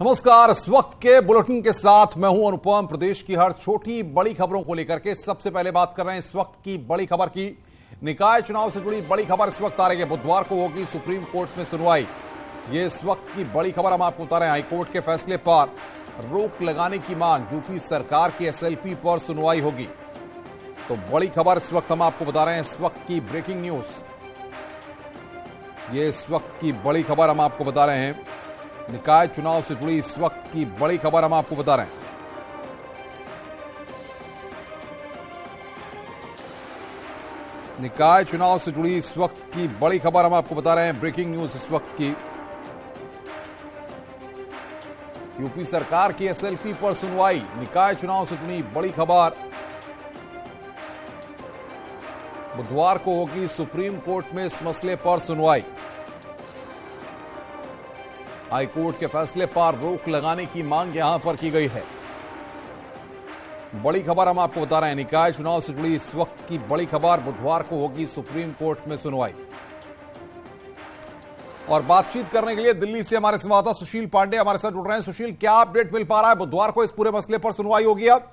नमस्कार। इस वक्त के बुलेटिन के साथ मैं हूं अनुपम। प्रदेश की हर छोटी बड़ी खबरों को लेकर के सबसे पहले बात कर रहे हैं इस वक्त की बड़ी खबर की। निकाय चुनाव से जुड़ी बड़ी खबर इस वक्त आ रही है। बुधवार को होगी सुप्रीम कोर्ट में सुनवाई। ये इस वक्त की बड़ी खबर हम आपको बता रहे हैं। हाईकोर्ट के फैसले पर रोक लगाने की मांग, यूपी सरकार की एसएलपी पर सुनवाई होगी। तो बड़ी खबर इस वक्त हम आपको बता रहे हैं। इस वक्त की ब्रेकिंग न्यूज, ये इस वक्त की बड़ी खबर हम आपको बता रहे हैं। निकाय चुनाव से जुड़ी इस वक्त की बड़ी खबर हम आपको बता रहे हैं। निकाय चुनाव से जुड़ी इस वक्त की बड़ी खबर हम आपको बता रहे हैं। ब्रेकिंग न्यूज इस वक्त की, यूपी सरकार की एसएलपी पर सुनवाई। निकाय चुनाव से जुड़ी बड़ी खबर बुधवार को होगी सुप्रीम कोर्ट में इस मसले पर सुनवाई। हाईकोर्ट के फैसले पर रोक लगाने की मांग यहां पर की गई है। बड़ी खबर हम आपको बता रहे हैं। निकाय चुनाव से जुड़ी इस वक्त की बड़ी खबर, बुधवार को होगी सुप्रीम कोर्ट में सुनवाई। और बातचीत करने के लिए दिल्ली से हमारे संवाददाता सुशील पांडे हमारे साथ जुड़ रहे हैं। सुशील, क्या अपडेट मिल पा रहा है? बुधवार को इस पूरे मसले पर सुनवाई होगी अब?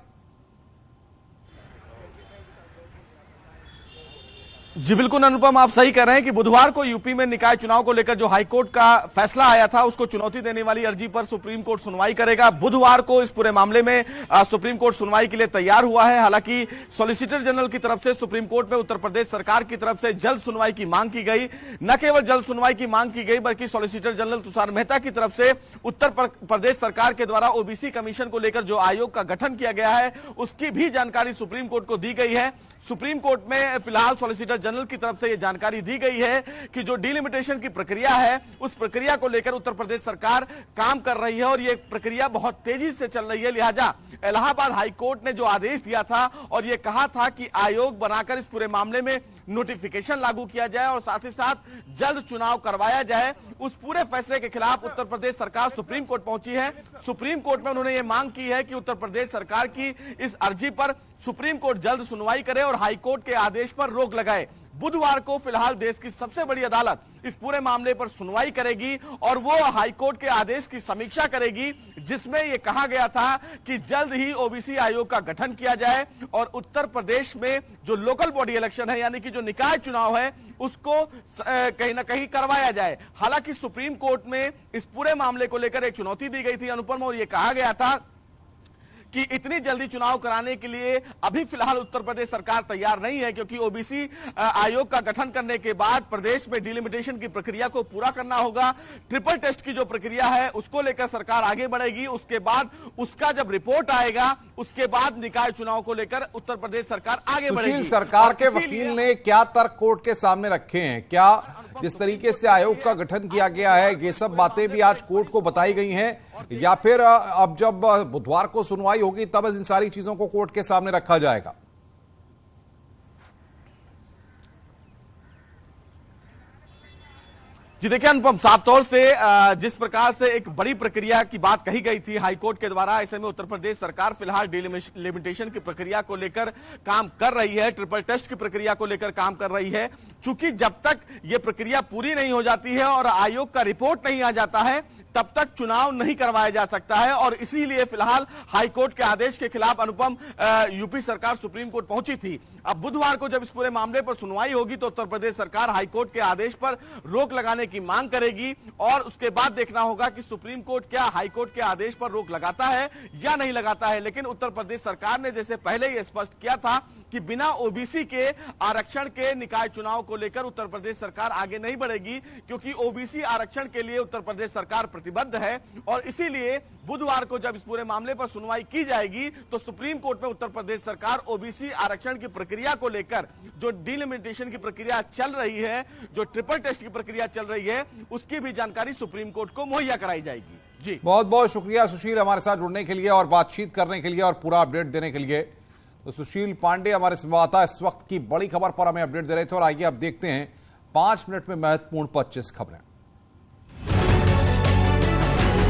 जी बिल्कुल अनुपम, आप सही कह रहे हैं कि बुधवार को यूपी में निकाय चुनाव को लेकर जो हाईकोर्ट का फैसला आया था उसको चुनौती देने वाली अर्जी पर सुप्रीम कोर्ट सुनवाई करेगा। बुधवार को इस पूरे मामले में सुप्रीम कोर्ट सुनवाई के लिए तैयार हुआ है। हालांकि सॉलिसिटर जनरल की तरफ से सुप्रीम कोर्ट में उत्तर प्रदेश सरकार की तरफ से जल्द सुनवाई की मांग की गई। न केवल जल्द सुनवाई की मांग की गई बल्कि सॉलिसिटर जनरल तुषार मेहता की तरफ से उत्तर प्रदेश सरकार के द्वारा ओबीसी कमीशन को लेकर जो आयोग का गठन किया गया है उसकी भी जानकारी सुप्रीम कोर्ट को दी गई है। सुप्रीम कोर्ट में फिलहाल सॉलिसिटर जनरल की तरफ से यह जानकारी दी गई है कि जो डिलिमिटेशन की प्रक्रिया है उस प्रक्रिया को लेकर उत्तर प्रदेश सरकार काम कर रही है और यह प्रक्रिया बहुत तेजी से चल रही है। लिहाजा इलाहाबाद हाईकोर्ट ने जो आदेश दिया था और यह कहा था कि आयोग बनाकर इस पूरे मामले में नोटिफिकेशन लागू किया जाए और साथ ही साथ जल्द चुनाव करवाया जाए, उस पूरे फैसले के खिलाफ उत्तर प्रदेश सरकार सुप्रीम कोर्ट पहुंची है। सुप्रीम कोर्ट में उन्होंने ये मांग की है कि उत्तर प्रदेश सरकार की इस अर्जी पर सुप्रीम कोर्ट जल्द सुनवाई करे और हाईकोर्ट के आदेश पर रोक लगाए। बुधवार को फिलहाल देश की सबसे बड़ी अदालत इस पूरे मामले पर सुनवाई करेगी और वो हाईकोर्ट के आदेश की समीक्षा करेगी जिसमें यह कहा गया था कि जल्द ही ओबीसी आयोग का गठन किया जाए और उत्तर प्रदेश में जो लोकल बॉडी इलेक्शन है यानी कि जो निकाय चुनाव है उसको कहीं ना कहीं करवाया जाए। हालांकि सुप्रीम कोर्ट में इस पूरे मामले को लेकर एक चुनौती दी गई थी अनुपम, और यह कहा गया था कि इतनी जल्दी चुनाव कराने के लिए अभी फिलहाल उत्तर प्रदेश सरकार तैयार नहीं है, क्योंकि ओबीसी आयोग का गठन करने के बाद प्रदेश में डिलिमिटेशन की प्रक्रिया को पूरा करना होगा। ट्रिपल टेस्ट की जो प्रक्रिया है उसको लेकर सरकार आगे बढ़ेगी। उसके बाद उसका जब रिपोर्ट आएगा उसके बाद निकाय चुनाव को लेकर उत्तर प्रदेश सरकार आगे बढ़ेगी। सरकार के वकील ने क्या तर्क कोर्ट के सामने रखे हैं? क्या जिस तरीके से आयोग का गठन किया गया है ये सब बातें भी आज कोर्ट को बताई गई हैं, या फिर अब जब बुधवार को सुनवाई होगी तब इन सारी चीजों को कोर्ट के सामने रखा जाएगा? जी देखिए अनुपम, साफ तौर से जिस प्रकार से एक बड़ी प्रक्रिया की बात कही गई थी हाईकोर्ट के द्वारा, ऐसे में उत्तर प्रदेश सरकार फिलहाल डिलिमिटेशन की प्रक्रिया को लेकर काम कर रही है, ट्रिपल टेस्ट की प्रक्रिया को लेकर काम कर रही है। चूंकि जब तक यह प्रक्रिया पूरी नहीं हो जाती है और आयोग का रिपोर्ट नहीं आ जाता है तब तक चुनाव नहीं करवाया जा सकता है और इसीलिए फिलहाल हाईकोर्ट के आदेश के खिलाफ अनुपम यूपी सरकार सुप्रीम कोर्ट पहुंची थी। अब बुधवार को जब इस पूरे मामले पर सुनवाई होगी तो उत्तर प्रदेश सरकार हाईकोर्ट के आदेश पर रोक लगाने की मांग करेगी और उसके बाद देखना होगा कि सुप्रीम कोर्ट क्या हाईकोर्ट के आदेश पर रोक लगाता है या नहीं लगाता है। लेकिन उत्तर प्रदेश सरकार ने जैसे पहले ही स्पष्ट किया था कि बिना ओबीसी के आरक्षण के निकाय चुनाव को लेकर उत्तर प्रदेश सरकार आगे नहीं बढ़ेगी, क्योंकि ओबीसी आरक्षण के लिए उत्तर प्रदेश सरकार प्रतिबद्ध है और इसीलिए बुधवार को जब इस पूरे मामले पर सुनवाई की जाएगी तो सुप्रीम कोर्ट में उत्तर प्रदेश सरकार ओबीसी आरक्षण की प्रक्रिया को लेकर जो डिलिमिटेशन की प्रक्रिया चल रही है, जो ट्रिपल टेस्ट की प्रक्रिया चल रही है, उसकी भी जानकारी सुप्रीम कोर्ट को मुहैया कराई जाएगी। जी बहुत बहुत शुक्रिया सुशील हमारे साथ जुड़ने के लिए और बातचीत करने के लिए और पूरा अपडेट देने के लिए। तो सुशील पांडे हमारे संवाददाता इस वक्त की बड़ी खबर पर हमें अपडेट दे रहे थे और आइए अब देखते हैं 5 मिनट में महत्वपूर्ण 25 खबरें।